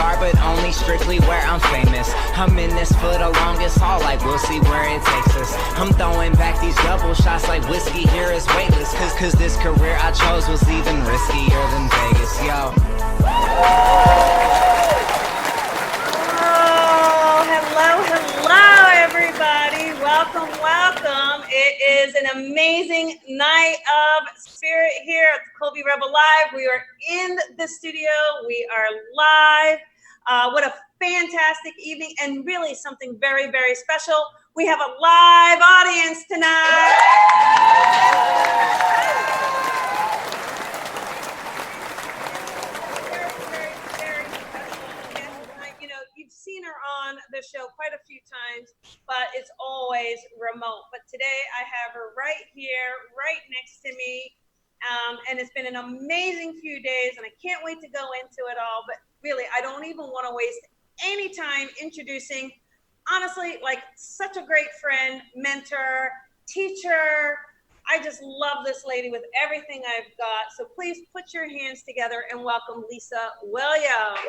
star, but only strictly where I'm famous. I'm in this for the longest haul, like we'll see where it takes us. I'm throwing back these double shots like whiskey here is weightless. Cause this career I chose was even riskier than Vegas, yo. Hello, everybody. Welcome. It is an amazing night of spirit here at Colby Rebel Live. We are in the studio. We are live. What a fantastic evening, and really something very, very special. We have a live audience tonight. You've seen her on the show quite a few times, but it's always remote. But today I have her right here, right next to me. And it's been an amazing few days, and I can't wait to go into it all. But really, I don't even want to waste any time introducing, honestly, like such a great friend, mentor, teacher. I just love this lady with everything I've got. So please put your hands together and welcome Lisa Williams.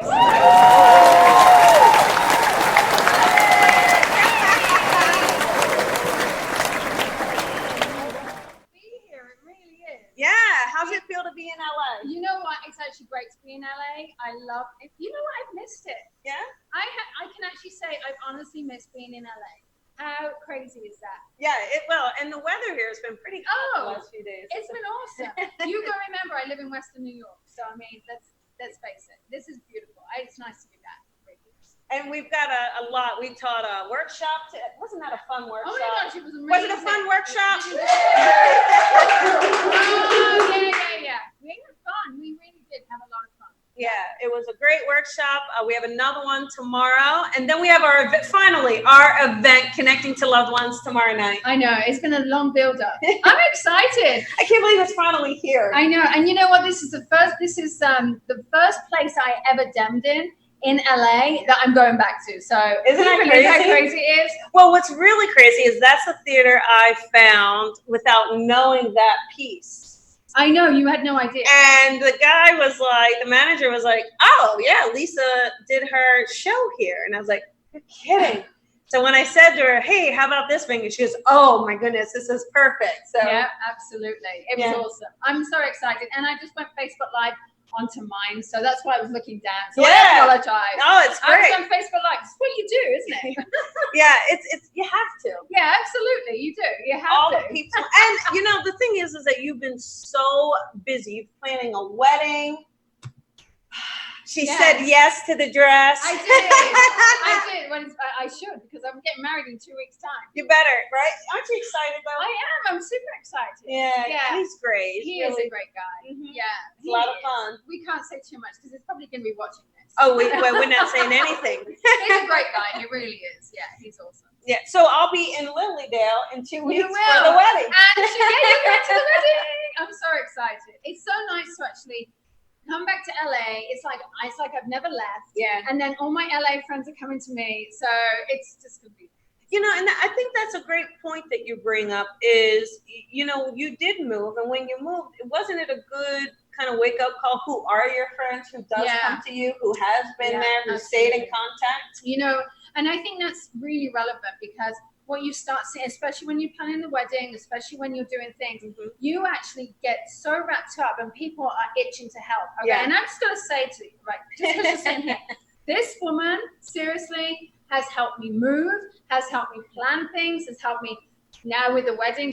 Yeah, how's it feel to be in LA? You know what? It's actually great to be in LA. I love it. You know what? I've missed it. Yeah? I can actually say I've honestly missed being in LA. How crazy is that? Yeah, and the weather here has been pretty hot the last few days. It's been awesome. You got to remember, I live in Western New York, so I mean, let's face it. This is beautiful. It's nice to be back. And we've got a lot. We taught a workshop. Wasn't that a fun workshop? Oh my gosh, it was amazing. Was it a fun workshop? Yeah. We had fun. We really did have a lot of fun. Yeah, it was a great workshop. We have another one tomorrow. And then we have our event connecting to loved ones tomorrow night. I know. It's been a long build up. I'm excited. I can't believe it's finally here. I know. And you know what? This is the first place I ever demmed in LA that I'm going back to. So isn't that crazy? How crazy it is? Well, what's really crazy is that's the theater I found without knowing that piece. I know, you had no idea. And the manager was like, oh yeah, Lisa did her show here. And I was like, you're kidding. So when I said to her, hey, how about this venue? She goes, oh my goodness, this is perfect. So yeah, absolutely. It was awesome. I'm so excited. And I just went Facebook Live onto mine, so that's why I was looking down. So I apologize. Oh, it's great. I was on Facebook Live. It's what you do, isn't it? Yeah, it's you have to. Yeah, absolutely, you do. You have all to. The people, and the thing is that you've been so busy planning a wedding. She said yes to the dress. I did. Well, I should, because I'm getting married in 2 weeks' time. You better, right? Aren't you excited though? I am. I'm super excited. Yeah. He's great. He is a great guy. Mm-hmm. Yeah. It's a lot of fun. We can't say too much because he's probably going to be watching this. Oh, we're not saying anything. He's a great guy. He really is. Yeah, he's awesome. Yeah. So I'll be in Lilydale in 2 weeks for the wedding. And you're going to the wedding. I'm so excited. It's so nice to actually come back to LA. It's like I've never left. Yeah. And then all my LA friends are coming to me. So it's just gonna be. And I think that's a great point that you bring up is, you did move, and when you moved, wasn't it a good kind of wake up call? Who are your friends? Who does come to you? Who has been there? Who stayed in contact? And I think that's really relevant because what you start seeing, especially when you're planning the wedding, especially when you're doing things, you actually get so wrapped up and people are itching to help. Okay? Yeah. And I'm just going to say to you, right, just because you're saying here, this woman, seriously, has helped me move, has helped me plan things, has helped me now with the wedding.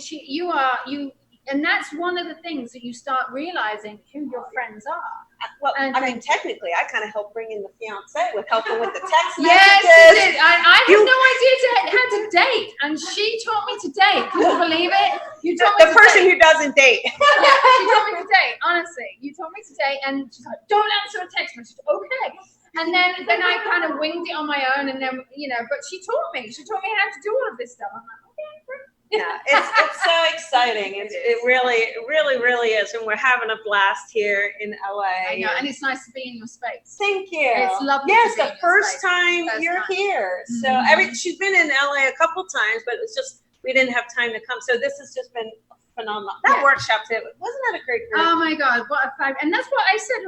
And that's one of the things that you start realizing who your friends are. Well, technically, I kind of helped bring in the fiance with helping with the text messages. Yes, you did. I had no idea how to date, and she taught me to date. Can you believe it? You taught me the person who doesn't date. Yeah, she taught me to date. Honestly, you taught me to date, and she's like, "Don't answer a text message." Okay. And then I kind of winged it on my own, and then but she taught me. She taught me how to do all of this stuff. I'm like, okay, great. Yeah, it's so exciting. It really is, and we're having a blast here in LA. I know, and it's nice to be in your space. Thank you. It's lovely. Yes, the first time you're here. Mm-hmm. So she's been in LA a couple times, but it's just we didn't have time to come. So this has just been phenomenal. That workshop too, wasn't that a great group? Oh my God, what a vibe! And that's what I said.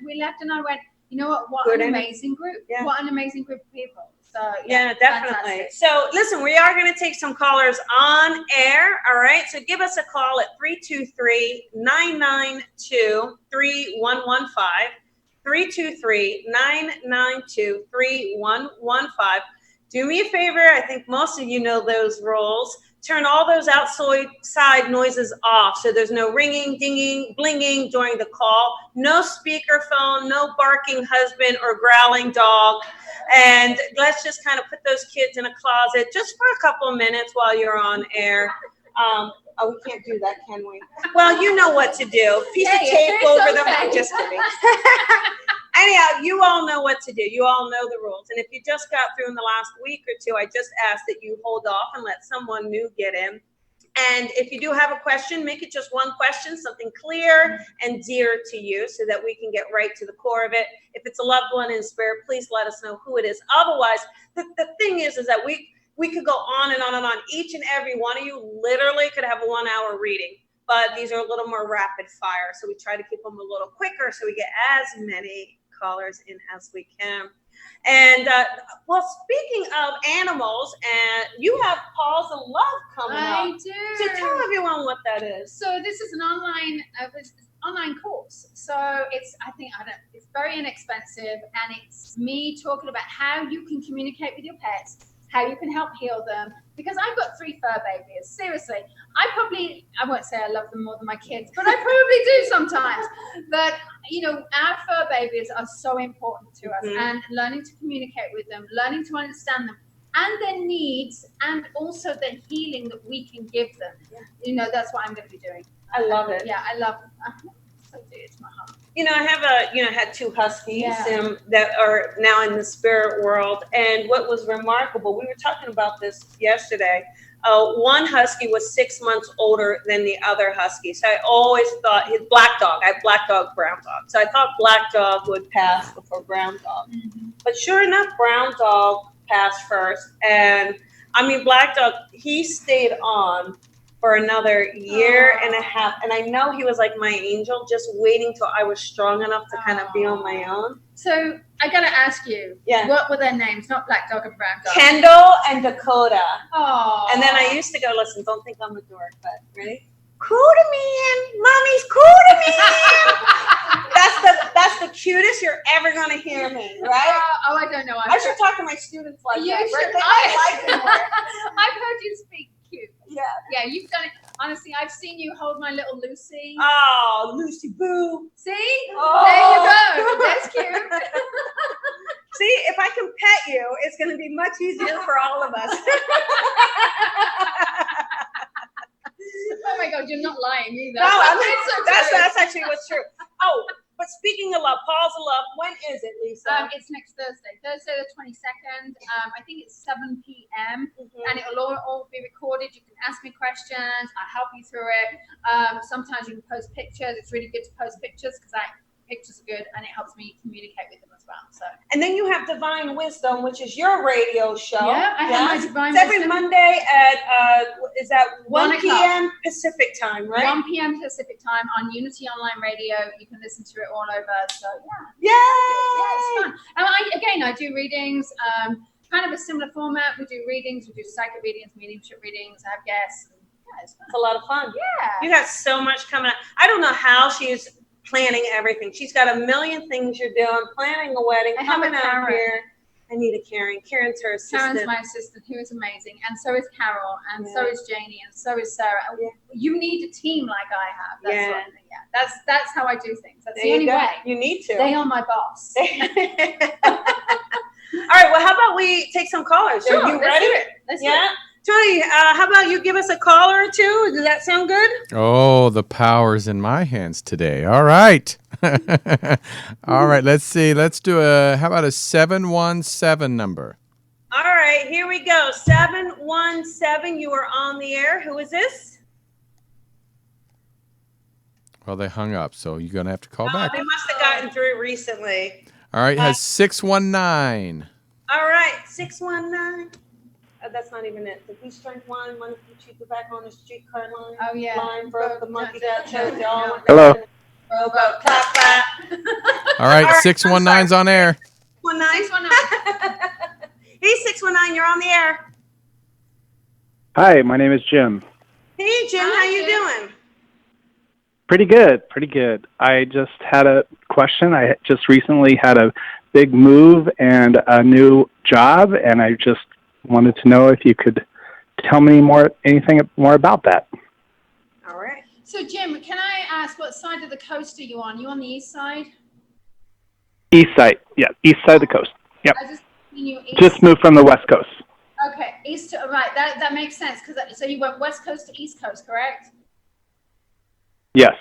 We left, and I went. you know what Good an energy. amazing group. Yeah. What an amazing group of people. So Yeah, definitely. fantastic. So listen, we are going to take some callers on air. All right. So give us a call at 323-992-3115. 323-992-3115. Do me a favor. I think most of you know those rules. Turn all those outside noises off. So there's no ringing, dinging, blinging during the call. No speakerphone, no barking husband or growling dog. And let's just kind of put those kids in a closet just for a couple of minutes while you're on air. We can't do that, can we? Well, you know what to do. Piece of tape over them. I'm just kidding. Anyhow, you all know what to do. You all know the rules. And if you just got through in the last week or two, I just ask that you hold off and let someone new get in. And if you do have a question, make it just one question, something clear and dear to you so that we can get right to the core of it. If it's a loved one in spirit, please let us know who it is. Otherwise, the thing is that we could go on and on and on. Each and every one of you literally could have a 1 hour reading, but these are a little more rapid fire. So we try to keep them a little quicker so we get as many callers in as we can. And well, speaking of animals, and you have Paws of Love coming up. I do. So tell everyone what that is. So this is an online course. So it's very inexpensive, and it's me talking about how you can communicate with your pets, how you can help heal them. Because I've got 3 fur babies. Seriously, I won't say I love them more than my kids, but I probably do sometimes. But you know, our fur babies are so important to us, and learning to communicate with them, learning to understand them and their needs, and also the healing that we can give them. You know, that's what I'm going to be doing. I love it. Yeah, I love it. So dear to my heart. You know, I have had 2 huskies that are now in the spirit world. And what was remarkable, we were talking about this yesterday. One husky was 6 months older than the other husky. So I always thought his black dog. I have black dog, brown dog. So I thought black dog would pass before brown dog. But sure enough, brown dog passed first. And I mean, black dog, he stayed on for another year and a half. And I know he was like my angel, just waiting till I was strong enough to kind of be on my own. So I got to ask you, what were their names? Not Black Dog and Brown Dog. Kendall and Dakota. Oh. And then I used to go, listen, don't think I'm a dork, but ready? Cooter man, mommy's cooter man. That's the cutest you're ever gonna hear me, right? I don't know. I should talk to my students like you that. Should. I've heard you speak cute. Yeah, you've done it. Honestly, I've seen you hold my little Lucy. Oh, Lucy Boo. See? Oh. There you go. That's cute. See, if I can pet you, it's going to be much easier for all of us. Oh my God, you're not lying either. No, that's actually what's true. Oh, but speaking of love, Paws of Love, when is it, Lisa? It's next Thursday the 22nd. I think it's 7 p.m. And it'll all be recorded. You can ask me questions. I'll help you through it. Sometimes you can post pictures. It's really good to post pictures because pictures are good and it helps me communicate with them as well. So. And then you have Divine Wisdom, which is your radio show. Yeah, I have my Divine Wisdom. It's every Monday at is that 1 p.m. Pacific time, right? 1 p.m. Pacific time on Unity Online Radio. You can listen to it all over. So yeah, it's fun. And I do readings. Kind of a similar format. We do readings. We do psychic readings, mediumship readings. I have guests. It's a lot of fun. Yeah, you got so much coming up. I don't know how she's planning everything. She's got a million things you're doing, planning a wedding, coming out here. I need a Karen. Karen's her assistant. Karen's my assistant, who is amazing. And so is Carol, and so is Janie, and so is Sarah. You need a team like I have. That's how I do things. That's the only way. You need to. They are my boss. All right, well, how about we take some callers? Sure, are you ready? Let's do it. Tony, how about you give us a caller or two? Does that sound good? Oh, the power's in my hands today. All right. All right, let's see. Let's do how about a 717 number? All right, here we go. 717, you are on the air. Who is this? Well, they hung up, so you're going to have to call back. They must have gotten through recently. All right, has 619. All right, 619. That's not even it. The who strength line, one cheaper back on the streetcar line. Oh, yeah. Line broke, the monkey got choked. Hello. Rowboat, clap, clap. All right, 619's on air. 619. Hey, 619, you're on the air. Hi, my name is Jim. Hey, Jim, Hi, how you Jim. doing? Pretty good. I just had a question. I just recently had a big move and a new job, and I just wanted to know if you could tell me anything more about that. All right. So, Jim, can I ask what side of the coast are you on? You on the east side? East side, yeah, east side of the coast. Yep. I just mean you east. Just moved from the west coast. Okay, east to right. That makes sense because so you went west coast to east coast, correct? Yes.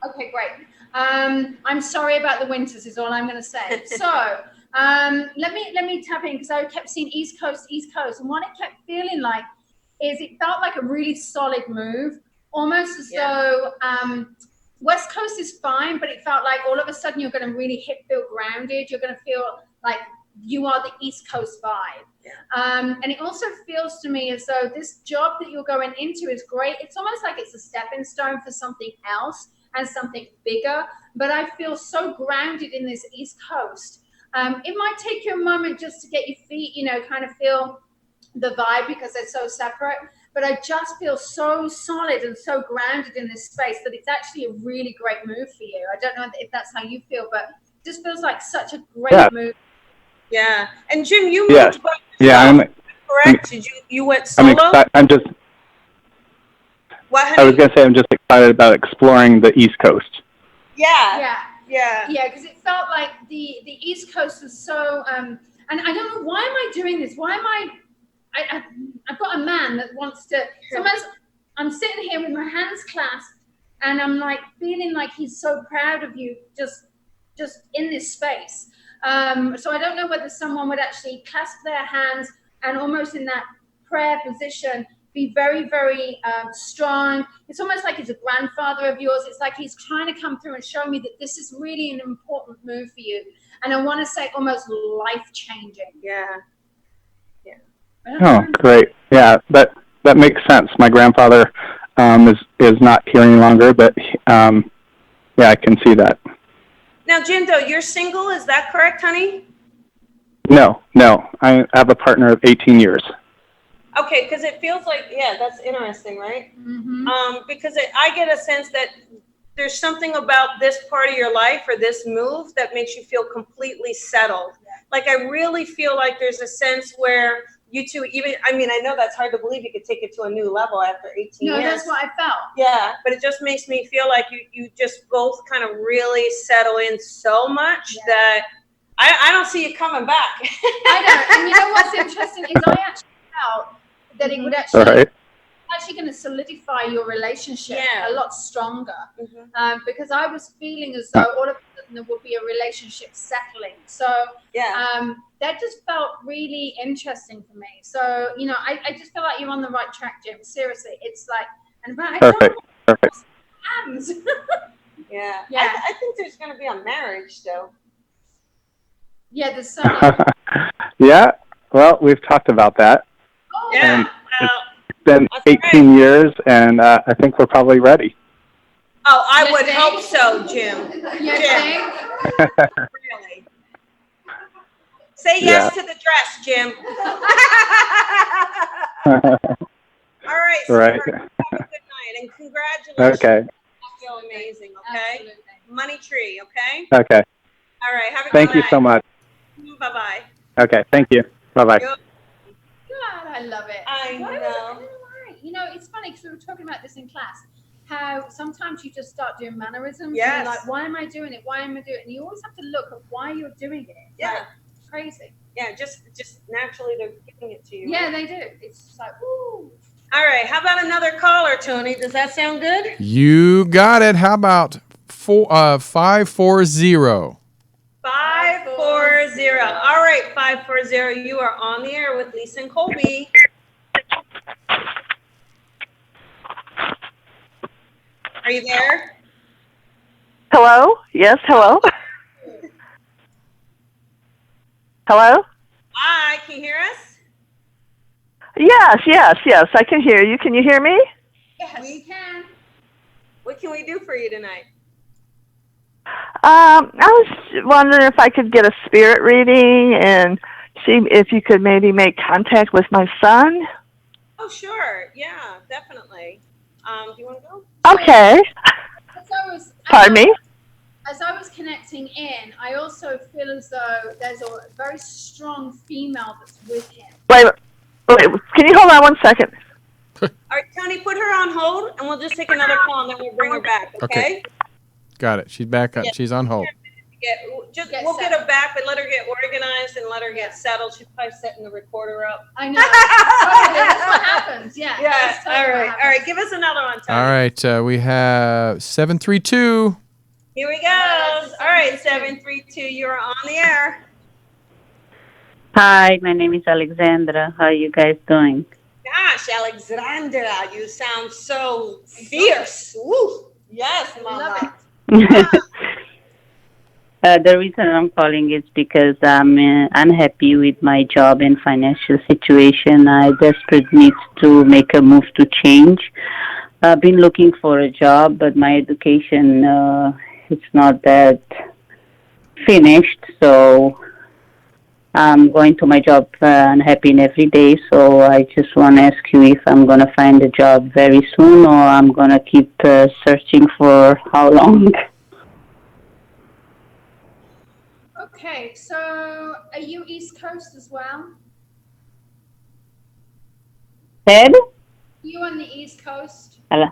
Okay, great. I'm sorry about the winters is all I'm going to say. So let me tap in because I kept seeing East Coast, and what it kept feeling like is it felt like a really solid move, almost as though West Coast is fine, but it felt like all of a sudden you're going to really feel grounded. You're going to feel like you are the East Coast vibe. And it also feels to me as though this job that you're going into is great. It's almost like it's a stepping stone for something else and something bigger, but I feel so grounded in this East Coast. It might take you a moment just to get your feet, kind of feel the vibe because they're so separate, but I just feel so solid and so grounded in this space that it's actually a really great move for you. I don't know if that's how you feel, but it just feels like such a great move. Yeah. And Jim, you moved by yourself, yeah, correct? Did you went solo? What, honey? I was going to say I'm just excited about exploring the East Coast. Yeah, because it felt like the East Coast was so and I don't know, why am I doing this? Why am I've got a man that wants to sometimes I'm sitting here with my hands clasped and I'm like feeling like he's so proud of you just in this space. So I don't know whether someone would actually clasp their hands and almost in that prayer position be very, very strong. It's almost like he's a grandfather of yours. It's like he's trying to come through and show me that this is really an important move for you. And I want to say almost life-changing. Yeah. Oh, great. Yeah, that makes sense. My grandfather is not here any longer, but yeah, I can see that. Now, Jim, though, you're single. Is that correct, honey? No. I have a partner of 18 years. Okay, because it feels like, that's interesting, right? Mm-hmm. Because I get a sense that there's something about this part of your life or this move that makes you feel completely settled. Like, I really feel like there's a sense where you two I know that's hard to believe you could take it to a new level after 18 years. No, that's what I felt. Yeah, but it just makes me feel like you just both kind of really settle in so much that I don't see you coming back. I know. And you know what's interesting is I actually felt that it would actually going to solidify your relationship a lot stronger. Because I was feeling as though all of a sudden there would be a relationship settling. So that just felt really interesting for me. So, I just feel like you're on the right track, Jim. Seriously. It's like, Perfect. Hands. Yeah. Yeah. I think there's going to be a marriage, though. Yeah, there's something. Yeah, well, we've talked about that. Oh, yeah. It's been 18 years, and I think we're probably ready. Oh, I would hope so, Jim. You think? Really? Say yes to the dress, Jim. All right, Right. Have a good night, and congratulations. Okay. I feel amazing, okay? Absolutely. Money tree, okay? Okay. All right, have a good night. Thank you so much. Bye-bye. Okay, thank you. Bye-bye. God, I love it. I know. It's funny because we were talking about this in class, how sometimes you just start doing mannerisms. Yes. And you're like, why am I doing it? Why am I doing it? And you always have to look at why you're doing it. Yeah. Like, crazy. Yeah, just naturally they're giving it to you. Yeah, they do. It's just like, ooh. All right, how about another caller, Tony? Does that sound good? You got it. How about 540? 540. All right, 540. You are on the air with Lisa and Colby. Are you there? Hello? Yes, hello? Hello? Hi, can you hear us? Yes, I can hear you. Can you hear me? Yes, we can. What can we do for you tonight? I was wondering if I could get a spirit reading and see if you could maybe make contact with my son. Oh, sure. Yeah, definitely. Do you want to go? Okay. Pardon me? As I was connecting in, I also feel as though there's a very strong female that's with him. Wait, can you hold on 1 second? All right, Tony, put her on hold, and we'll just take another call, and then we'll bring her back, okay? Got it. She's back up. Yeah. She's on hold. We'll get her back, but let her get organized and let her get settled. She's probably setting the recorder up. I know. That's what happens. Yeah. Yeah. All right. Give us another one, Tony. All right. We have 732. Here we go. All right, 732. You're on the air. Hi, my name is Alexandra. How are you guys doing? Gosh, Alexandra, you sound so fierce. Woo. Yes, Mama. The reason I'm calling is because I'm unhappy with my job and financial situation. I desperately need to make a move to change. I've been looking for a job, but my education it's not that finished, so I'm going to my job unhappy every day. So I just want to ask you if I'm going to find a job very soon, or I'm going to keep searching for how long. Okay, so are you East Coast as well? Ted? You on the East Coast? Hello.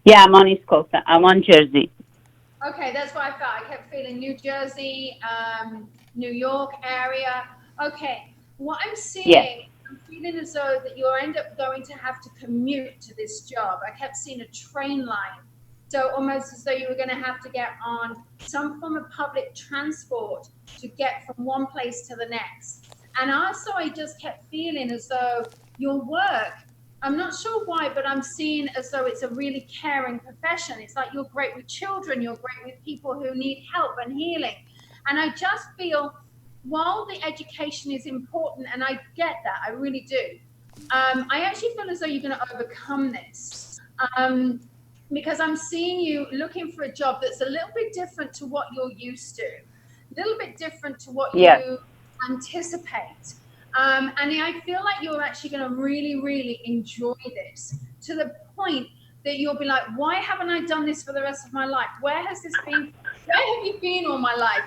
Yeah, I'm on East Coast. I'm on Jersey. Okay, that's what I felt. I kept feeling New Jersey, New York area. Okay, what I'm seeing, I'm feeling as though that you'll end up going to have to commute to this job. I kept seeing a train line. So almost as though you were going to have to get on some form of public transport to get from one place to the next. And also I just kept feeling as though your work, I'm not sure why, but I'm seeing as though it's a really caring profession. It's like you're great with children, you're great with people who need help and healing. And I just feel, while the education is important, and I get that, I really do, I actually feel as though you're going to overcome this. Because I'm seeing you looking for a job that's a little bit different to what you're used to, a little bit different to what you anticipate. And I feel like you're actually going to really, really enjoy this, to the point that you'll be like, why haven't I done this for the rest of my life? Where has this been? Where have you been all my life?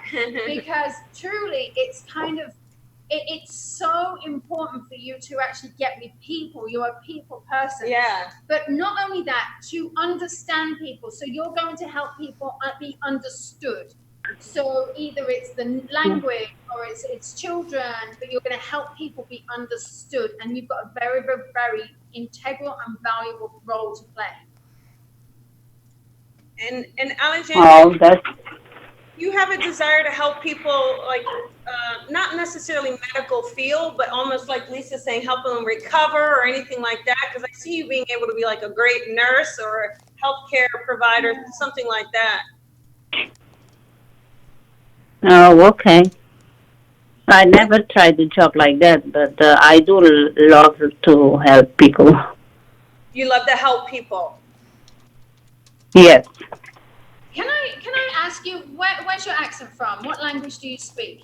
Because truly, it's kind of, it's so important for you to actually get with people. You're a people person. Yeah. But not only that, to understand people. So you're going to help people be understood. So either it's the language or it's children, but you're going to help people be understood. And you've got a very, very, very integral and valuable role to play. And Alexandra, you have a desire to help people, like not necessarily medical field, but almost like Lisa's saying, help them recover or anything like that. Because I see you being able to be like a great nurse or a healthcare provider, something like that. Oh, okay. I never tried a job like that, but I do love to help people. You love to help people. Yes. Can I ask you, where's your accent from? What language do you speak?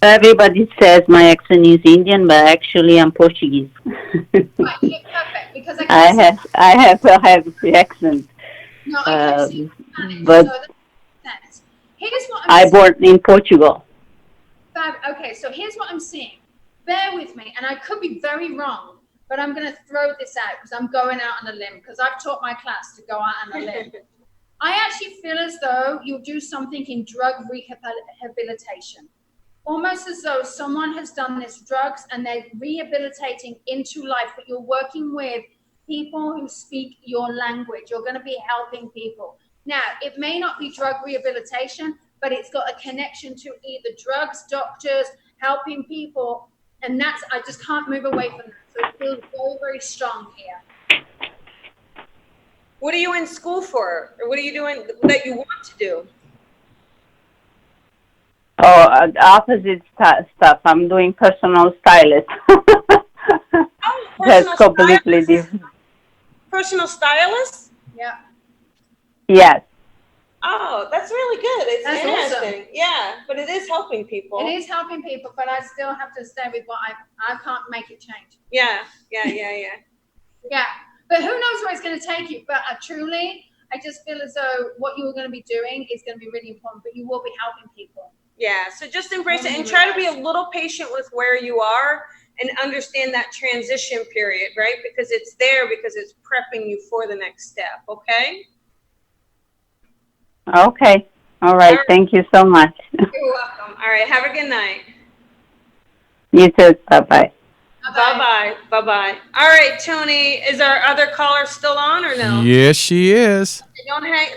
Everybody says my accent is Indian, but actually I'm Portuguese. Right, perfect. Because I have the accent. No, I can see Spanish, but so that makes sense. Here's what I born in Portugal. Okay, so here's what I'm seeing. Bear with me, and I could be very wrong, but I'm going to throw this out because I'm going out on a limb, because I've taught my class to go out on a limb. I actually feel as though you'll do something in drug rehabilitation. Almost as though someone has done this drugs and they're rehabilitating into life, but you're working with people who speak your language. You're going to be helping people. Now, it may not be drug rehabilitation, but it's got a connection to either drugs, doctors, helping people, and that's, I just can't move away from that. So it feels very, very strong here. What are you in school for? Or what are you doing that you want to do? Oh, opposite stuff. I'm doing personal stylist. That's completely different. Personal stylist? Yeah. Yes. Oh, that's really good. It's That's interesting. awesome. Yeah, but it is helping people. It is helping people, but I still have to stay with what I can't make it change. Yeah. Yeah, but who knows where it's going to take you? But truly, I just feel as though what you're going to be doing is going to be really important, but you will be helping people. Yeah, so just embrace it and try to be a little patient with where you are and understand that transition period, right? Because it's there because it's prepping you for the next step, okay? Okay. All right. Thank you so much. You're welcome. All right, have a good night. You too. Bye-bye. Bye-bye. Bye-bye. All right, Tony, is our other caller still on or no? Yes, she is.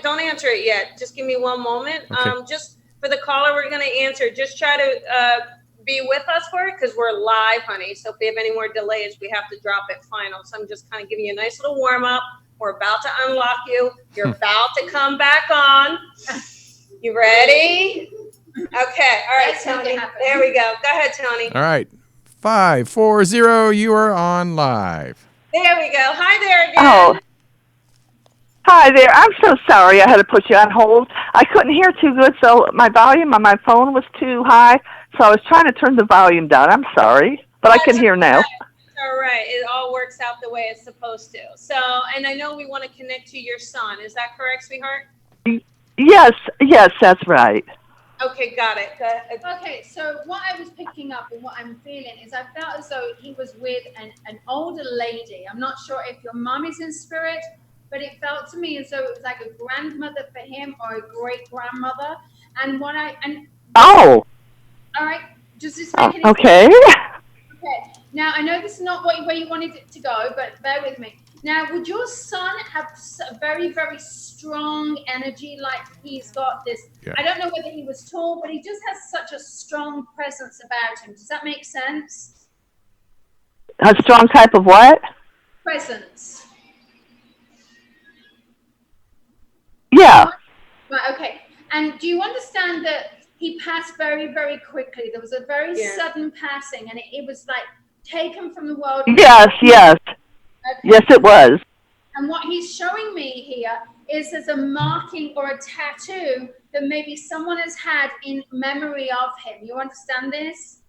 Don't answer it yet. Just give me one moment. Okay. Just for the caller we're going to answer, just try to be with us for it because we're live, honey. So if we have any more delays, we have to drop it final. So I'm just kind of giving you a nice little warm-up. We're about to unlock you. You're about to come back on. You ready? Okay. All right, Tony. There we go. Go ahead, Tony. All right. 540, you are on live. There we go. Hi there again. Oh. Hi there. I'm so sorry I had to put you on hold. I couldn't hear too good, so my volume on my phone was too high, so I was trying to turn the volume down. I'm sorry, but I can hear now. All right. It all works out the way it's supposed to. So, and I know we want to connect to your son. Is that correct, sweetheart? Yes, that's right. Okay, got it. Okay, so what I was picking up and what I'm feeling is I felt as though he was with an older lady. I'm not sure if your mom is in spirit, but it felt to me as though it was like a grandmother for him or a great grandmother. And Oh. All right, does this make any okay. sense? Okay. Now I know this is not where you wanted it to go, but bear with me. Now, would your son have a very, very strong energy? Like he's got this, Yeah. I don't know whether he was tall, but he just has such a strong presence about him. Does that make sense? A strong type of what? Presence. Yeah. Right, okay. And do you understand that he passed very, very quickly? There was a very sudden passing, and it was like taken from the world. Yes. Okay. Yes, it was. And what he's showing me here is there's a marking or a tattoo that maybe someone has had in memory of him. You understand this?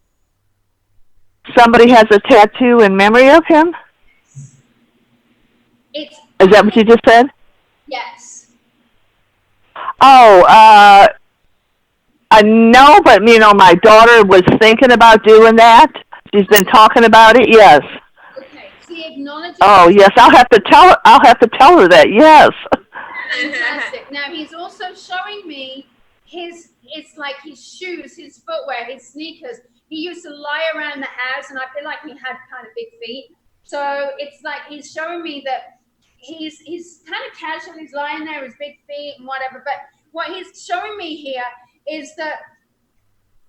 Somebody has a tattoo in memory of him? Is that what you just said? Yes. Oh, no, but my daughter was thinking about doing that. She's been talking about it. Yes. Okay. See, acknowledge. Oh, yes. I'll have to tell her that. Yes. Fantastic. Now he's also showing me it's like his shoes, his footwear, his sneakers. He used to lie around the house, and I feel like he had kind of big feet. So it's like he's showing me that he's kind of casual. He's lying there, his big feet and whatever. But what he's showing me here is that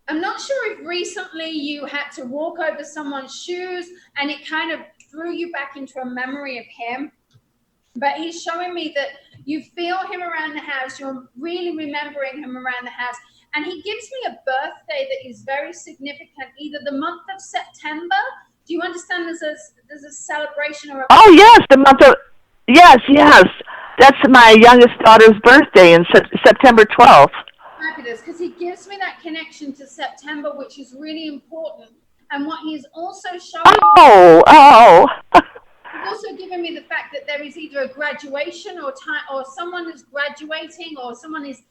I'm not sure if recently you had to walk over someone's shoes and it kind of threw you back into a memory of him. But he's showing me that you feel him around the house. You're really remembering him around the house. And he gives me a birthday that is very significant, either the month of September. Do you understand there's a celebration or a... Oh, yes, the month of... Yes. That's my youngest daughter's birthday in September 12th. Fabulous, because he gives me that connection to September, which is really important. And what he's also showing... Oh. He's also given me the fact that there is either a graduation or someone is graduating or someone is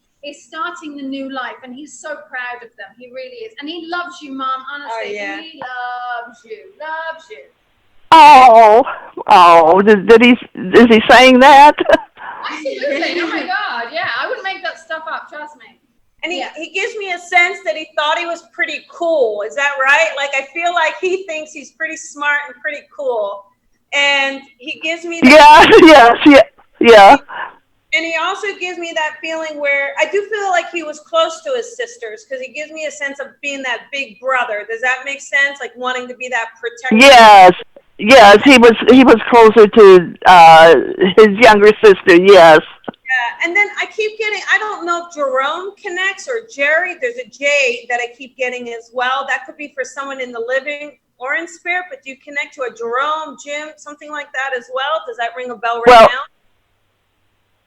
starting the new life, and he's so proud of them. He really is. And he loves you, Mom. Honestly, Oh, yeah. He loves you. Is he saying that? Absolutely. Oh my God. Yeah, I wouldn't make that stuff up. Trust me. And he gives me a sense that he thought he was pretty cool. Is that right? Like, I feel like he thinks he's pretty smart and pretty cool. And he gives me that. Yeah. And he also gives me that feeling where I do feel like he was close to his sisters, because he gives me a sense of being that big brother. Does that make sense? Like wanting to be that protector. Yes, he was closer to his younger sister. Yes. Yeah, and then I keep getting, I don't know if Jerome connects or Jerry. There's a J that I keep getting as well. That could be for someone in the living or in spirit, but do you connect to a Jerome, Jim, something like that as well? Does that ring a bell right now?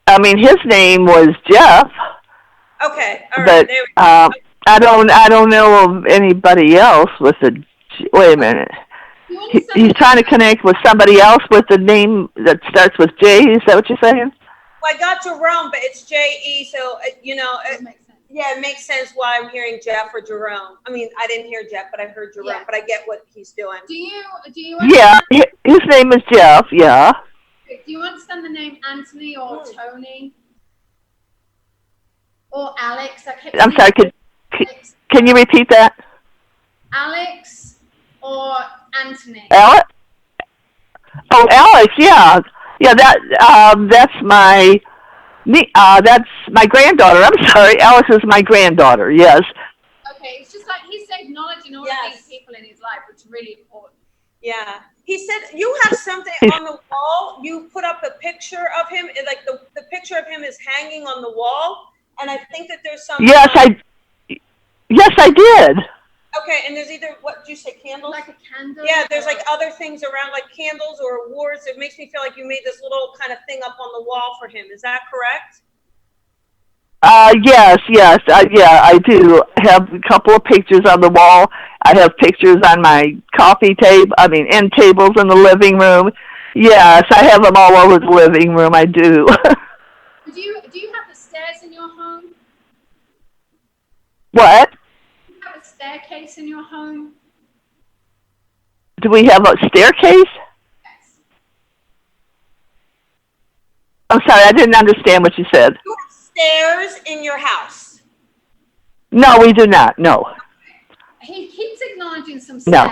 I mean, his name was Jeff. Okay, all right. But There we go. I don't know of anybody else with a. Wait a minute. He's trying to connect with somebody else with a name that starts with J. Is that what you're saying? Well, I got Jerome, but it's J-E, so, It makes sense. yeah, it makes sense why I'm hearing Jeff or Jerome. I mean, I didn't hear Jeff, but I heard Jerome, Yeah. but I get what he's doing. Do you Yeah, his name is Jeff. Yeah. Do you understand the name Anthony or Tony or Alex? I'm sorry. Can you repeat that? Alex or Anthony? Alex? Oh, Alex. Yeah, yeah. That's my granddaughter. I'm sorry. Alex is my granddaughter. Yes. Okay, it's just like he's acknowledging all of these people in his life, which is really important. Yeah. He said you have something on the wall. You put up a picture of him, like the picture of him is hanging on the wall, and I think that there's some. Yes, I did. Okay, and there's either, what did you say, candles? Like a candle? Yeah, there's like other things around, like candles or awards. It makes me feel like you made this little kind of thing up on the wall for him. Is that correct? Yes. Yeah, I do have a couple of pictures on the wall. I have pictures on my end tables in the living room. Yes, I have them all over the living room. I do. Do you have the stairs in your home? What? Do you have a staircase in your home? Do we have a staircase? Yes. I'm sorry, I didn't understand what you said. You have stairs in your house? No, we do not. No. He keeps acknowledging some No.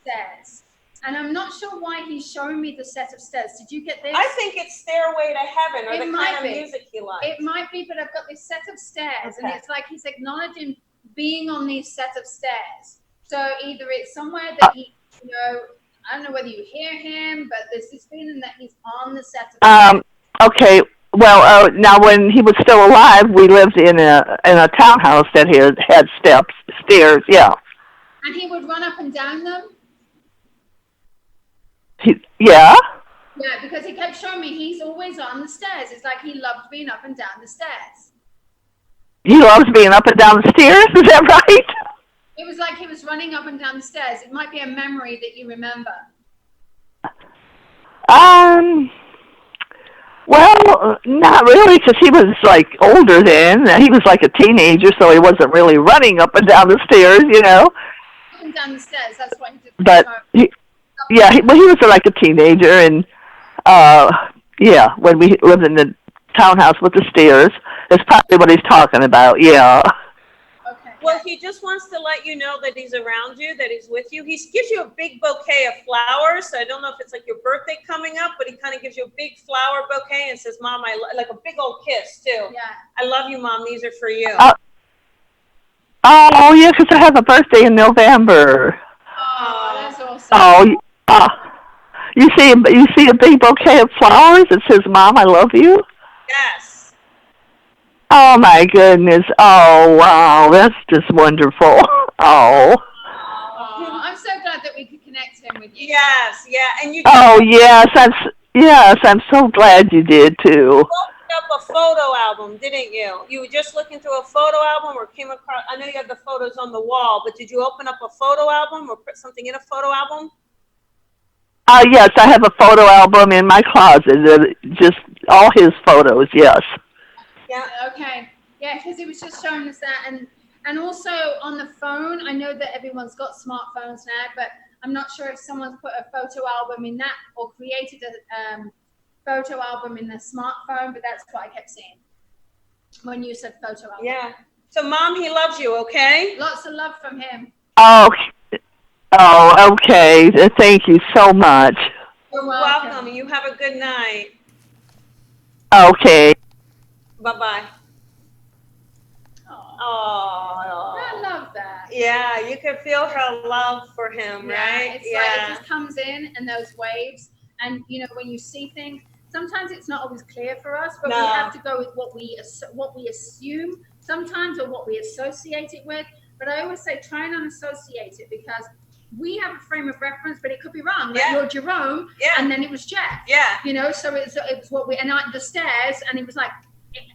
stairs. And I'm not sure why he's showing me the set of stairs. Did you get this? I think it's Stairway to Heaven, or It the might kind of be. music he likes. It might be, but I've got this set of stairs, and Okay. it's like he's acknowledging being on these set of stairs. So either it's somewhere that he, I don't know whether you hear him, but there's this feeling that he's on the set of stairs. Okay. Well, now when he was still alive, we lived in a townhouse that had stairs. Yeah. And he would run up and down them. Yeah. Yeah, because he kept showing me he's always on the stairs. It's like he loved being up and down the stairs. He loves being up and down the stairs. Is that right? It was like he was running up and down the stairs. It might be a memory that you remember. Well, not really, because he was like older then. He was like a teenager, so he wasn't really running up and down the stairs, Up and down the stairs. That's what he did. But he was like a teenager, and when we lived in the townhouse with the stairs, that's probably what he's talking about. Yeah. Okay. Well, he just wants to let you know that he's around you, that he's with you. He gives you a big bouquet of flowers. So I don't know if it's like your birthday coming up, but he kind of gives you a big flower bouquet and says, "Mom, like a big old kiss too. Yeah. I love you, Mom. These are for you." Oh, yeah, because I have a birthday in November. Oh, that's awesome. Oh, you see a big bouquet of flowers that says, "Mom, I love you." Yes. Oh my goodness! Oh wow, that's just wonderful. Oh. I'm so glad that we could connect him with you. Yes, yeah, and you. Oh yes, I'm so glad you did too. You opened up a photo album, didn't you? You were just looking through a photo album, or came across. I know you have the photos on the wall, but did you open up a photo album or put something in a photo album? Yes, I have a photo album in my closet. Just all his photos. Yes. Yeah. Okay. Yeah, because he was just showing us that, and also on the phone. I know that everyone's got smartphones now, but I'm not sure if someone's put a photo album in that or created a photo album in the smartphone. But that's what I kept seeing when you said photo album. Yeah. So, Mom, he loves you. Okay. Lots of love from him. Oh, okay. Thank you so much. You're welcome. You have a good night. Okay. Bye-bye. Oh, I love that. yeah, you can feel her love for him, right? It's like it just comes in and those waves, and when you see things, sometimes it's not always clear for us, but we have to go with what we assume sometimes, or what we associate it with. But I always say try and unassociate it, because we have a frame of reference, but it could be wrong. Like you're Jerome, and then it was Jeff. Yeah. So it's what we, the stairs, and it was like,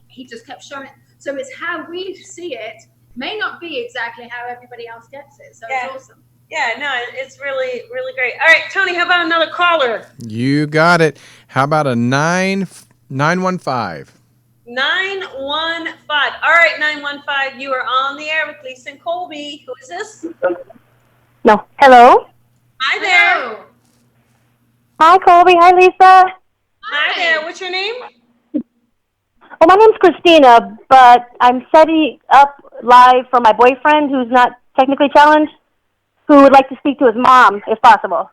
he just kept showing it. So it's how we see it may not be exactly how everybody else gets it. So Yeah. it's awesome. Yeah, no, it's really, really great. All right, Tony, how about another caller? You got it. How about a 915? 915. All right, 915, you are on the air with Lisa and Colby. Who is this? No. Hello. Hi there. Hello. Hi, Colby. Hi, Lisa. Hi there. What's your name? Well, my name's Christina, but I'm setting up live for my boyfriend, who's not technically challenged, who would like to speak to his mom, if possible.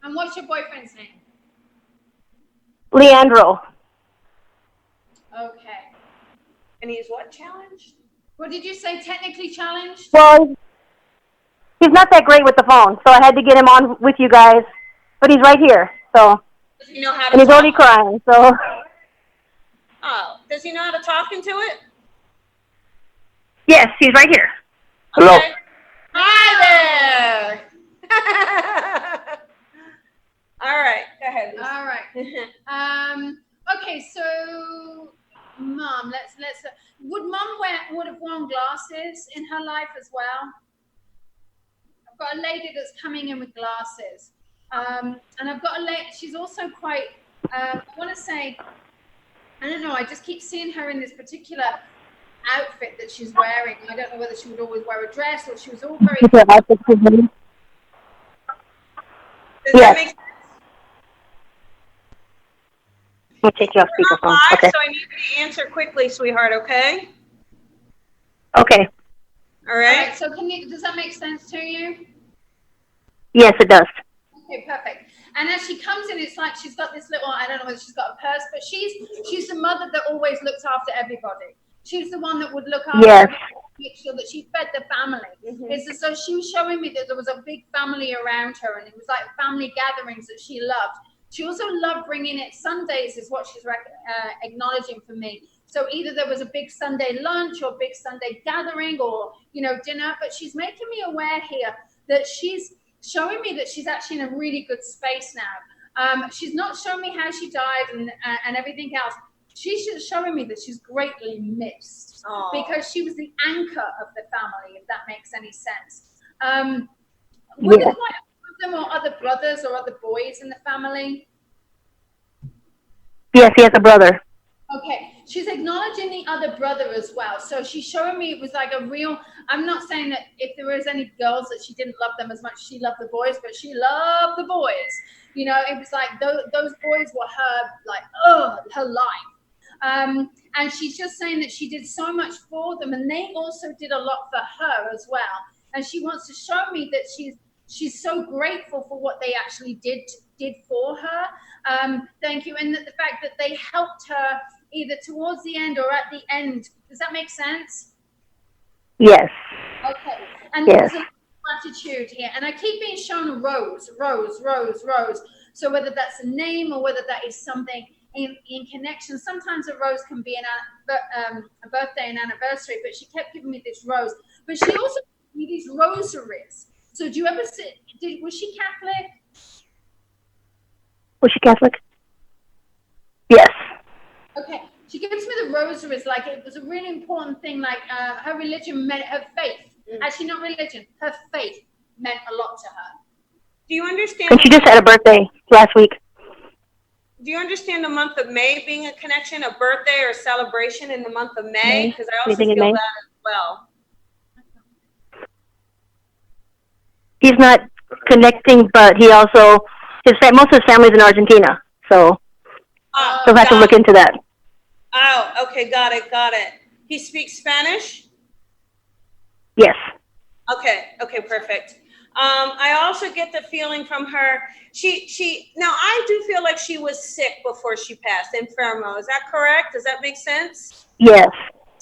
And what's your boyfriend's name? Leandro. Okay. And he's what, challenged? What did you say? Technically challenged? Well, he's not that great with the phone, so I had to get him on with you guys. But he's right here, so. Does he know how to And he's talk? already crying, so. Oh, does he know how to talk into it? Yes, he's right here. Okay. Hello. Hi there. All right, go ahead, Lisa. All right. Okay, so Mom, let's would Mom would have worn glasses in her life as well? I've got a lady that's coming in with glasses, and I've got a lady. She's also quite. I want to say, I don't know. I just keep seeing her in this particular outfit that she's wearing. I don't know whether she would always wear a dress or she was all very. Does Yes. that make sense? I'll take you off We're not speakerphone. live, Okay. so I need you to answer quickly, sweetheart, okay? Okay. All All right? right. So does that make sense to you? Yes, it does. Okay, perfect. And as she comes in, it's like she's got this little, I don't know whether she's got a purse, but she's the mother that always looks after everybody. She's the one that would look after Yes. everybody, make sure that she fed the family. It's as though she was showing me that there was a big family around her, and it was like family gatherings that she loved. She also loved bringing it. Sundays is what she's acknowledging for me. So either there was a big Sunday lunch or big Sunday gathering or, dinner, but she's making me aware here that she's showing me that she's actually in a really good space now. She's not showing me how she died and everything else. She's just showing me that she's greatly missed. Aww. Because she was the anchor of the family, if that makes any sense. Were there quite a few of them or other brothers or other boys in the family? Yes, he has a brother. Okay, she's acknowledging the other brother as well. So she's showing me it was like a real, I'm not saying that if there was any girls that she didn't love them as much as she loved the boys, but she loved the boys. It was like those boys were her life. And she's just saying that she did so much for them, and they also did a lot for her as well. And she wants to show me that she's so grateful for what they actually did for her. Thank you. And that the fact that they helped her either towards the end or at the end. Does that make sense? Yes. Okay. And Yes. there's a gratitude here. And I keep being shown a rose. So whether that's a name or whether that is something in connection. Sometimes a rose can be a birthday and anniversary, but she kept giving me this rose. But she also gave me these rosaries. So do you ever see, was she Catholic? Was she Catholic? Yes. Okay. She gives me the rosaries like it was a really important thing, like her religion meant her faith. Actually, not religion, her faith meant a lot to her. Do you understand? And she just had a birthday last week. Do you understand the month of May being a connection, a birthday or celebration in the month of May? Because I also feel that as well. He's not connecting, but he also, most of his family's in Argentina, so he'll have to look into that. Oh, okay, got it. He speaks Spanish? Yes. Okay, perfect. I also get the feeling from her, now I do feel like she was sick before she passed, enfermo. Is that correct? Does that make sense? Yes.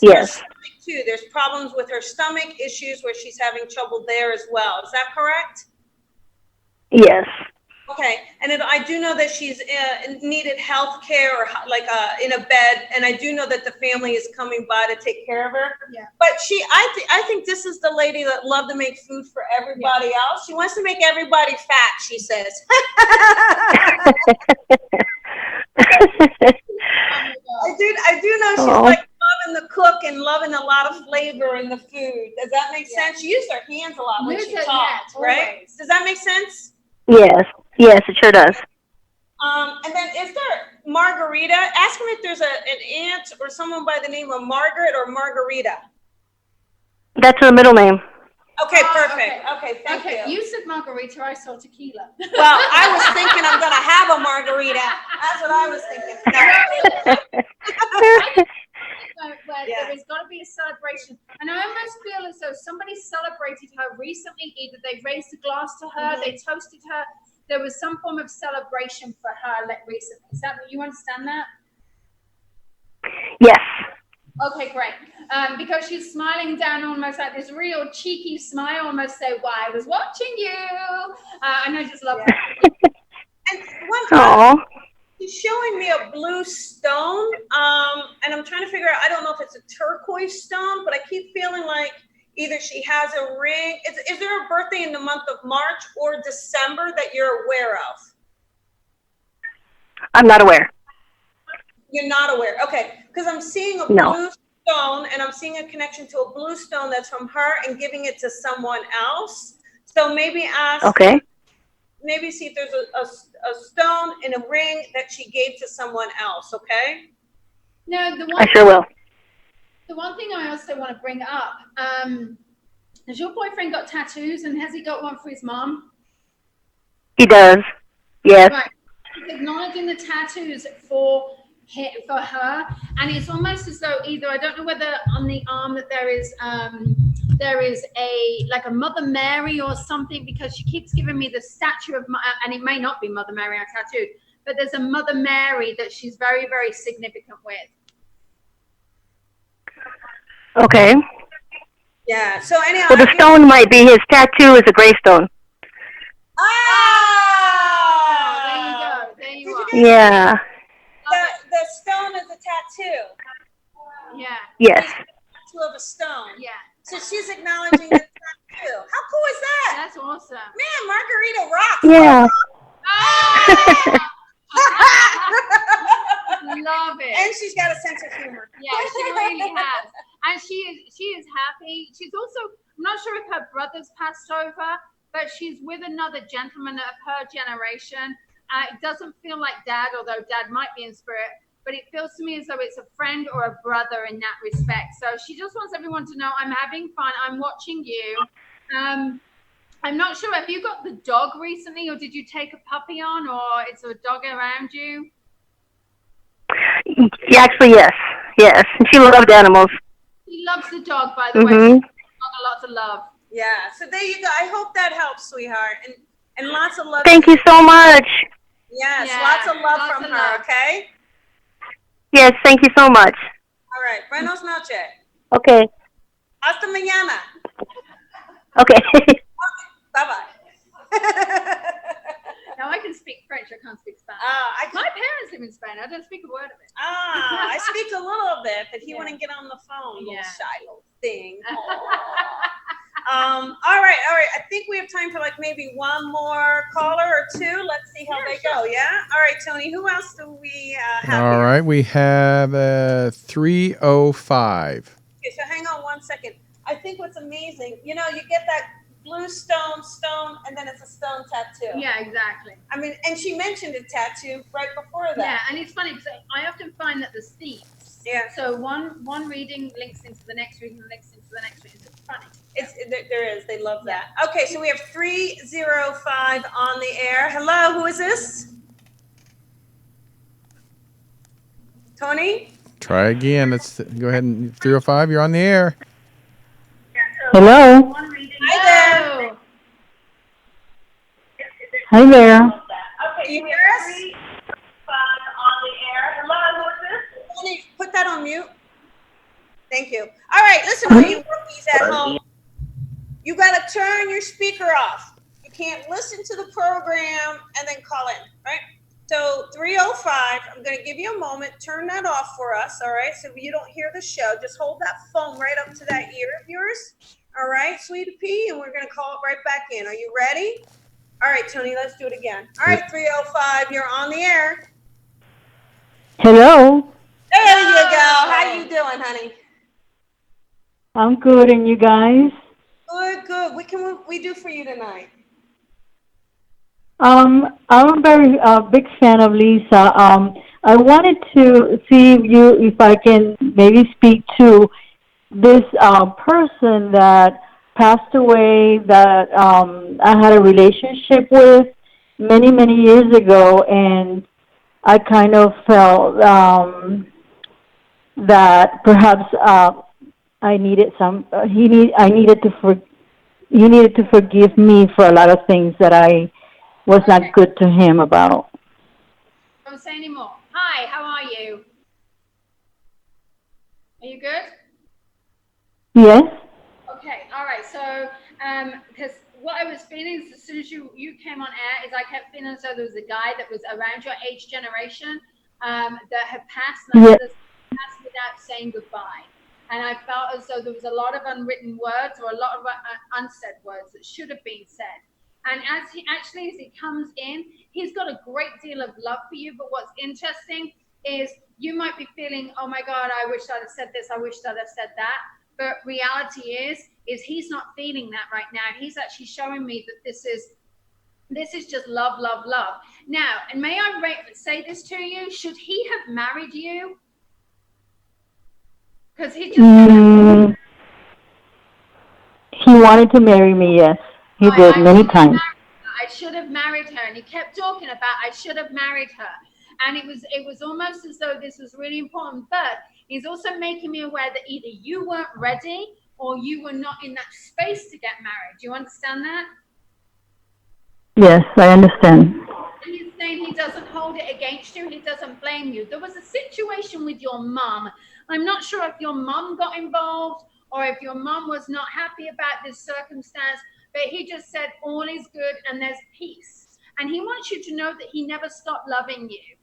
Yes. Too. There's problems with her stomach, issues where she's having trouble there as well. Is that correct? Yes. Okay, and I do know that she's needed health care or in a bed, and I do know that the family is coming by to take care of her. Yeah. But I think this is the lady that loved to make food for everybody else. She wants to make everybody fat, she says. I do know she's like loving the cook and loving a lot of flavor in the food. Does that make sense? She used her hands a lot when she talked, right? Always. Does that make sense? Yes, yes, it sure does. And then is there Margarita? Ask him if there's an aunt or someone by the name of Margaret or Margarita. That's her middle name. Okay, perfect. Okay, thank you. You said margarita, I saw tequila. Well, I was thinking I'm going to have a margarita. That's what I was thinking. Where there has got to be a celebration. And I almost feel as though somebody celebrated her recently. Either they raised a glass to her, they toasted her. There was some form of celebration for her recently. Is that what you understand that? Yes. Okay, great. Because she's smiling down almost like this real cheeky smile, almost say, "Well, I was watching you." And I just love that. And one time, she's showing me a blue stone, and I'm trying to figure out, I don't know if it's a turquoise stone, but I keep feeling like either she has a ring. Is there a birthday in the month of March or December that you're aware of? I'm not aware. You're not aware. Okay, because I'm seeing a blue stone, and I'm seeing a connection to a blue stone that's from her and giving it to someone else. So maybe ask. Okay. Maybe see if there's a stone in a ring that she gave to someone else. Okay. No, I sure will. The one thing I also want to bring up, has your boyfriend got tattoos, and has he got one for his mom? He does. Yes. Right. He's acknowledging the tattoos for her, and it's almost as though either, I don't know whether on the arm that there is a like a Mother Mary or something, because she keeps giving me the statue of, and it may not be Mother Mary I tattooed, but there's a Mother Mary that she's very, very significant with. Okay. Yeah. So anyhow. Well, the stone might be his tattoo is a gravestone. Oh! There you are. Yeah. The stone is a tattoo. Yeah. Yes. Tattoo of a stone. Yeah. So she's acknowledging the tattoo. How cool is that? That's awesome. Man, Margarita rocks. Yeah. Love it. And she's got a sense of humor. Yeah, she really has. And she is happy. She's also, I'm not sure if her brother's passed over, but she's with another gentleman of her generation. It doesn't feel like dad, although dad might be in spirit, but it feels to me as though it's a friend or a brother in that respect. So she just wants everyone to know, I'm having fun. I'm watching you. I'm not sure. Have you got the dog recently, or did you take a puppy on, or is there a dog around you? Yeah, actually, yes. Yes. She loved animals. She loves the dog, by the way. She lots of love. Yeah. So there you go. I hope that helps, sweetheart. And lots of love. Thank you so much. Yes, lots of love from her, okay? Yes, thank you so much. All right. Buenos noches. Okay. Hasta mañana. Okay. Bye-bye. Now I can speak French, I can't speak Spanish. My parents live in Spain. I don't speak a word of it. I speak a little bit, but he wouldn't get on the phone. Little shy little thing. All right. I think we have time for like maybe one more caller or two. Let's see how they go. Yeah. All right, Tony. Who else do we have? All right, we have 305. Okay, so hang on one second. I think what's amazing, you get that blue stone, and then it's a stone tattoo. Yeah, exactly. I mean, and she mentioned a tattoo right before that. Yeah, and it's funny because I often find that the themes. Yeah. So one reading links into the next reading, links into the next reading. It's funny. There is. They love that. Okay, so we have 305 on the air. Hello, who is this? Tony? Try again. Let's go ahead and 305. You're on the air. Hello. Hi there. Hi there. Okay, you hear us? On the air. Hello, who is this? Tony, put that on mute. Thank you. All right, listen, all you rookies at home. You got to turn your speaker off. You can't listen to the program and then call in, right? So 305, I'm going to give you a moment. Turn that off for us, all right? So you don't hear the show. Just hold that phone right up to that ear of yours. All right, Sweetie Pea, and we're going to call it right back in. Are you ready? All right, Tony, let's do it again. All right, 305, you're on the air. Hello. There you go. How you doing, honey? I'm good, and you guys? Good, good. What can we do for you tonight? I'm a very big fan of Lisa. I wanted to see if I can maybe speak to this person that passed away that I had a relationship with many years ago, and I kind of felt that perhaps I needed some. I needed to he needed to forgive me for a lot of things that I was not good to him about. Don't say anymore. Hi, how are you? Are you good? Yes. Okay, all right. So, because what I was feeling is as soon as you came on air, is I kept feeling as though there was a guy that was around your age generation that had passed, and Yes. passed without saying goodbye. And I felt as though there was a lot of unwritten words or a lot of unsaid words that should have been said. And as he comes in, he's got a great deal of love for you. But what's interesting is you might be feeling, oh my God, I wish I'd have said this, I wish I'd have said that. But reality is he's not feeling that right now. He's actually showing me that this is just love, love, love. Now, and may I say this to you? Should he have married you? Because he just he wanted to marry me. Yes, he did many times. I should have married her, and he kept talking about I should have married her, and it was almost as though this was really important. But he's also making me aware that either you weren't ready or you were not in that space to get married. Do you understand that? Yes, I understand. And he's saying he doesn't hold it against you. He doesn't blame you. There was a situation with your mum. I'm not sure if your mum got involved or if your mum was not happy about this circumstance, but he just said all is good and there's peace. And he wants you to know that he never stopped loving you.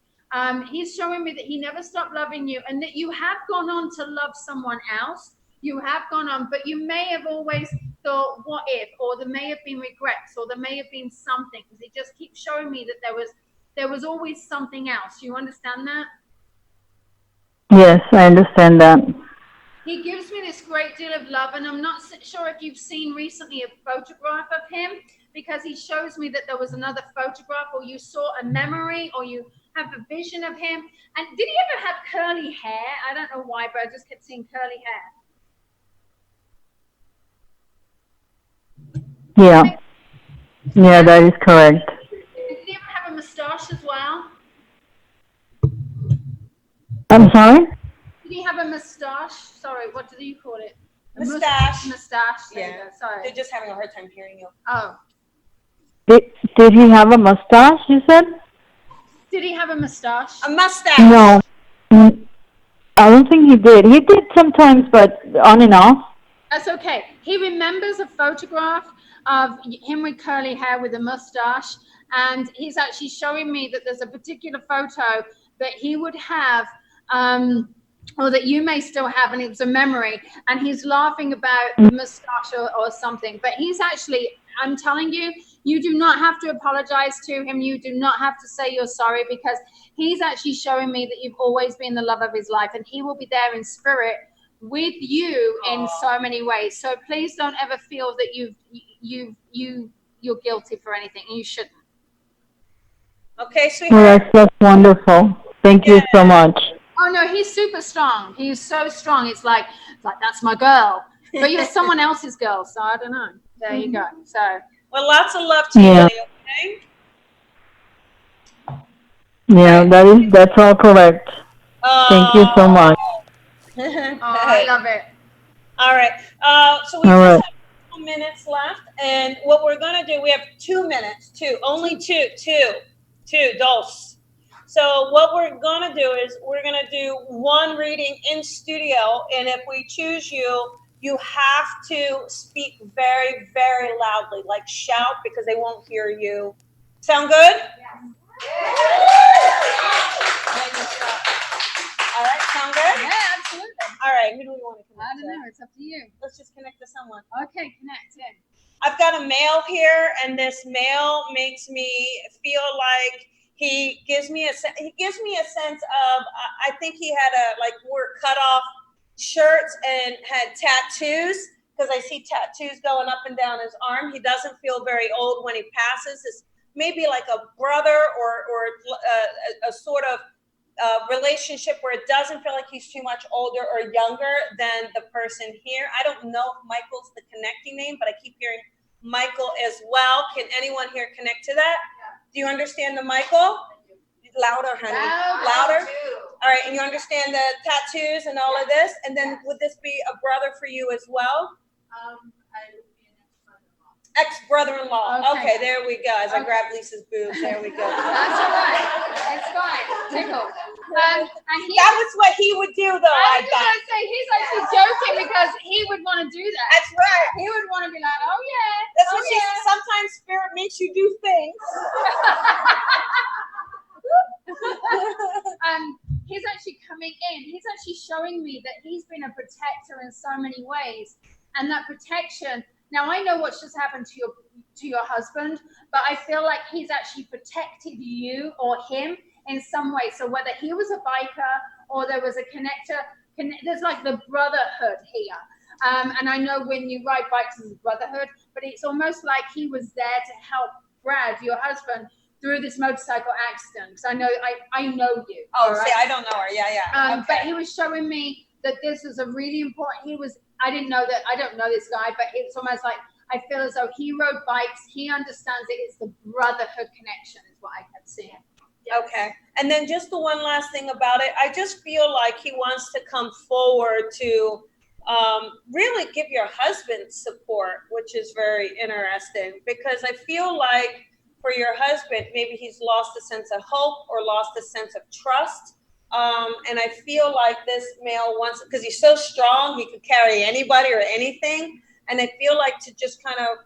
He's showing me that he never stopped loving you and that you have gone on to love someone else. You have gone on, but you may have always thought, what if? Or there may have been regrets, or there may have been something. Because it just keeps showing me that there was always something else. You understand that? Yes, I understand that. He gives me this great deal of love, and I'm not sure if you've seen recently a photograph of him, because he shows me that there was another photograph, or you saw a memory, or you have a vision of him. And did he ever have curly hair? I don't know why, but I just kept seeing curly hair. Yeah, that is correct. Did he ever have a mustache as well? I'm sorry? Did he have a mustache? Sorry, what do you call it? Mustache. Mustache. Yeah. Sorry. They're just having a hard time hearing you. Oh. Did he have a mustache, you said? Did he have a mustache? A mustache. No. I don't think he did. He did sometimes, but on and off. That's okay. He remembers a photograph of him with curly hair with a mustache, and he's actually showing me that there's a particular photo that he would have, or that you may still have, and it's a memory, and he's laughing about the mustache or something. But he's actually, I'm telling you, you do not have to apologize to him. You do not have to say you're sorry, because he's actually showing me that you've always been the love of his life, and he will be there in spirit with you in so many ways. So please don't ever feel that you're guilty for anything. You shouldn't. Okay, sweetheart. Well, that's wonderful. Thank you so much. Oh no, he's super strong. He's so strong. It's like that's my girl, but you're someone else's girl. So I don't know. There you go. So well, lots of love to you, okay? Yeah, that's all correct. Thank you so much. I love it. All right. So we just have 2 minutes left, and what we're gonna do, we have 2 minutes. Only two, dos. So what we're gonna do is we're gonna do one reading in studio, and if we choose you, you have to speak very, very loudly, like shout, because they won't hear you. Sound good? Yeah. All right, sound good? Yeah, absolutely. All right, who do we want to connect to? I don't know. It's up to you. Let's just connect to someone. Okay, connect in. I've got a male here, and this male makes me feel like he gives me a sense of, I think he had we're cut off shirts and had tattoos, because I see tattoos going up and down his arm. He doesn't feel very old when he passes. It's maybe like a brother or a sort of relationship where it doesn't feel like he's too much older or younger than the person here. I don't know if Michael's the connecting name, but I keep hearing Michael as well. Can anyone here connect to that? Do you understand the Michael? Louder, honey. Louder. All right, and you understand the tattoos and all of this? And then would this be a brother for you as well? Ex-brother-in-law. Okay, there we go. As I grab Lisa's boobs, there we go. That's all right. It's fine. Tickle. That was what he would do, though. I was going to say, he's actually joking because he would want to do that. That's right. He would want to be like, oh, yeah. That's what she said. Sometimes spirit makes you do things. He's actually coming in. He's actually showing me that he's been a protector in so many ways. And that protection... Now, I know what's just happened to your husband, but I feel like he's actually protected you or him in some way. So whether he was a biker or there was a connector, there's like the brotherhood here. And I know when you ride bikes, it's a brotherhood, but it's almost like he was there to help Brad, your husband, through this motorcycle accident. Because I know you. Oh, right? See, I don't know her. Yeah. Okay. But he was showing me that this was a really important. I don't know this guy, but it's almost like I feel as though he rode bikes. He understands it. It's the brotherhood connection is what I kept seeing. Yes. Okay. And then just the one last thing about it, I just feel like he wants to come forward to really give your husband support, which is very interesting, because I feel like for your husband, maybe he's lost a sense of hope or lost a sense of trust. And I feel like this male wants, because he's so strong, he could carry anybody or anything. And I feel like to just kind of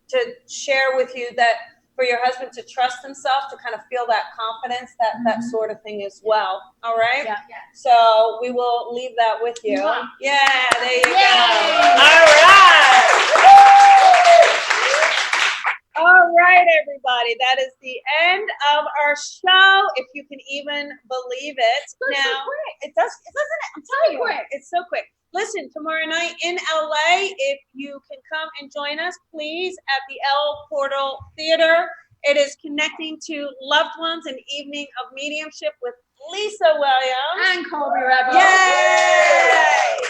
to share with you that for your husband to trust himself, to kind of feel that confidence, that sort of thing as well. All right. Yeah. So we will leave that with you. Yeah. There you go. All right. All right, everybody. That is the end of our show, if you can even believe it. Now, so quick. It doesn't it? I'm telling you, it's so quick. Listen, tomorrow night in LA, if you can come and join us, please, at the El Portal Theater. It is connecting to loved ones, an evening of mediumship with Lisa Williams and Colby Rebel. Yay!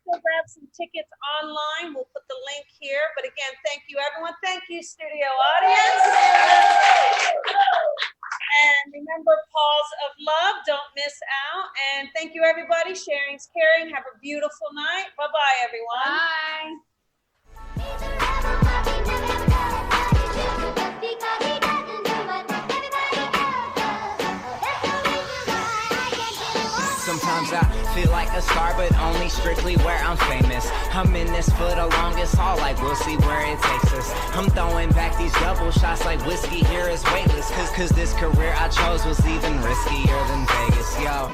Still grab some tickets online. We'll put the link here. But again, thank you, everyone. Thank you, studio audience. And remember, pause of love. Don't miss out. And thank you, everybody. Sharing's caring. Have a beautiful night. Bye-bye, everyone. Bye. Sometimes I feel like a star, but only strictly where I'm famous. I'm in this for the longest haul, like we'll see where it takes us. I'm throwing back these double shots like whiskey here is weightless. Cause this career I chose was even riskier than Vegas, yo.